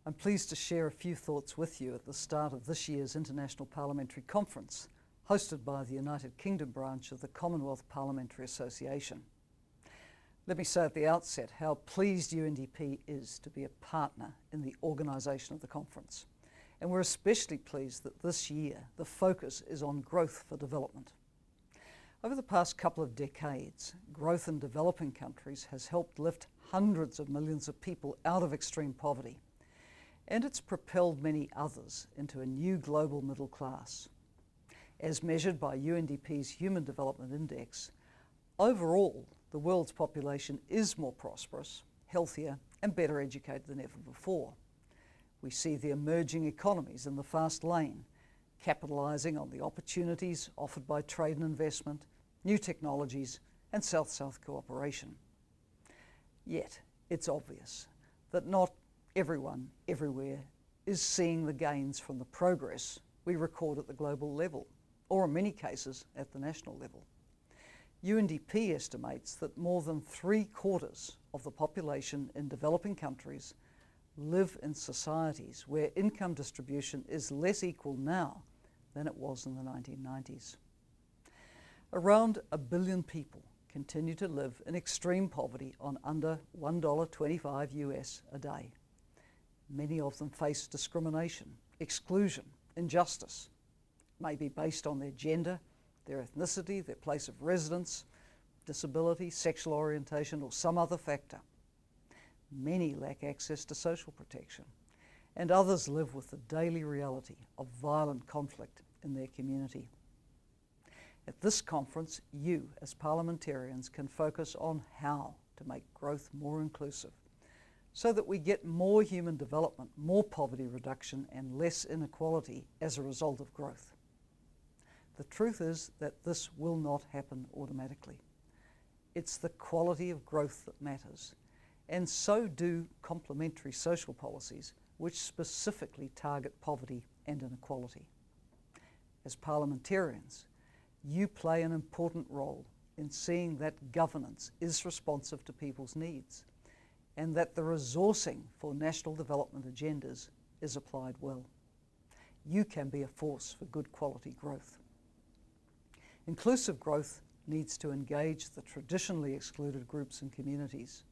I'm pleased to share a few thoughts with you at the start of this year's International Parliamentary Conference, hosted by the United Kingdom branch of the Commonwealth Parliamentary Association. Let me say at the outset how pleased UNDP is to be a partner in the organisation of the conference. And we're especially pleased that this year the focus is on growth for development. Over the past couple of decades, growth in developing countries has helped lift hundreds of millions of people out of extreme poverty, and it's propelled many others into a new global middle class. As measured by UNDP's Human Development Index, overall, the world's population is more prosperous, healthier, and better educated than ever before. We see the emerging economies in the fast lane, capitalising on the opportunities offered by trade and investment, new technologies, and South-South cooperation. Yet, it's obvious that not everyone, everywhere, is seeing the gains from the progress we record at the global level, or in many cases at the national level. UNDP estimates that more than 3/4 of the population in developing countries live in societies where income distribution is less equal now than it was in the 1990s. Around 1 billion people continue to live in extreme poverty on under $1.25 US a day. Many of them face discrimination, exclusion, injustice. It may be based on their gender, their ethnicity, their place of residence, disability, sexual orientation, or some other factor. Many lack access to social protection, and others live with the daily reality of violent conflict in their community. At this conference, you as parliamentarians can focus on how to make growth more inclusive, so that we get more human development, more poverty reduction, and less inequality as a result of growth. The truth is that this will not happen automatically. It's the quality of growth that matters, and so do complementary social policies which specifically target poverty and inequality. As parliamentarians, you play an important role in seeing that governance is responsive to people's needs, and that the resourcing for national development agendas is applied well. You can be a force for good quality growth. Inclusive growth needs to engage the traditionally excluded groups and communities.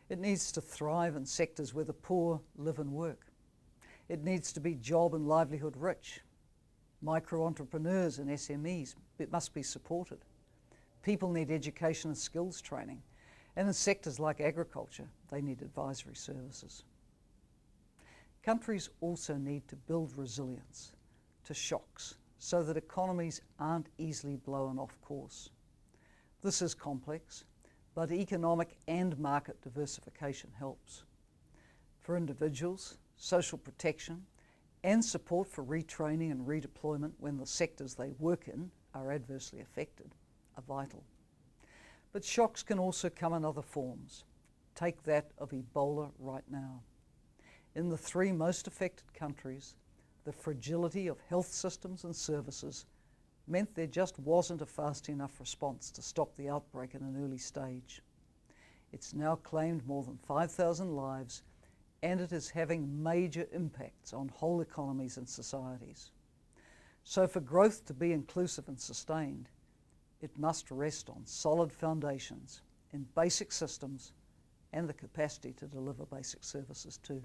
It needs to thrive in sectors where the poor live and work. It needs to be job and livelihood rich. Micro-entrepreneurs and SMEs must be supported. People need education and skills training. And in sectors like agriculture, they need advisory services. Countries also need to build resilience to shocks so that economies aren't easily blown off course. This is complex, but economic and market diversification helps. For individuals, social protection and support for retraining and redeployment when the sectors they work in are adversely affected are vital. But shocks can also come in other forms. Take that of Ebola right now. In the 3 most affected countries, the fragility of health systems and services meant there just wasn't a fast enough response to stop the outbreak in an early stage. It's now claimed more than 5,000 lives, and it is having major impacts on whole economies and societies. So for growth to be inclusive and sustained, it must rest on solid foundations in basic systems and the capacity to deliver basic services too.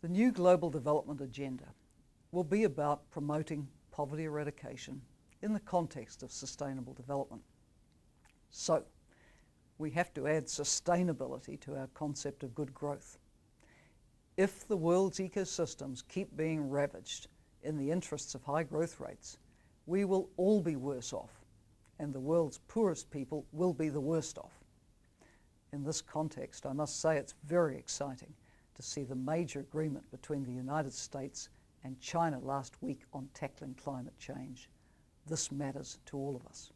The new Global Development Agenda will be about promoting poverty eradication in the context of sustainable development. So, we have to add sustainability to our concept of good growth. If the world's ecosystems keep being ravaged in the interests of high growth rates, we will all be worse off, and the world's poorest people will be the worst off. In this context, I must say it's very exciting to see the major agreement between the United States and China last week on tackling climate change. This matters to all of us.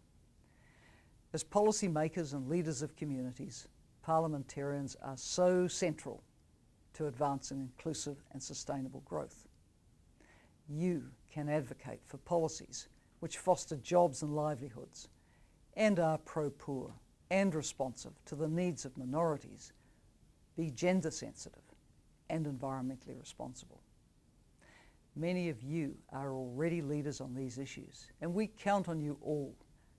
As policymakers and leaders of communities, parliamentarians are so central to advancing inclusive and sustainable growth. You can advocate for policies which foster jobs and livelihoods and are pro-poor and responsive to the needs of minorities, be gender sensitive, and environmentally responsible. Many of you are already leaders on these issues, and we count on you all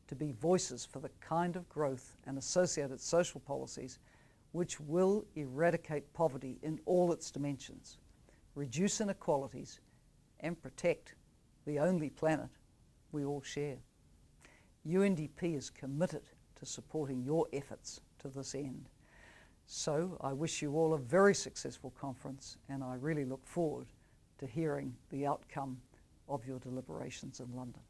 to be voices for the kind of growth and associated social policies which will eradicate poverty in all its dimensions, reduce inequalities, and protect the only planet we all share. UNDP is committed to supporting your efforts to this end. So I wish you all a very successful conference, and I really look forward to hearing the outcome of your deliberations in London.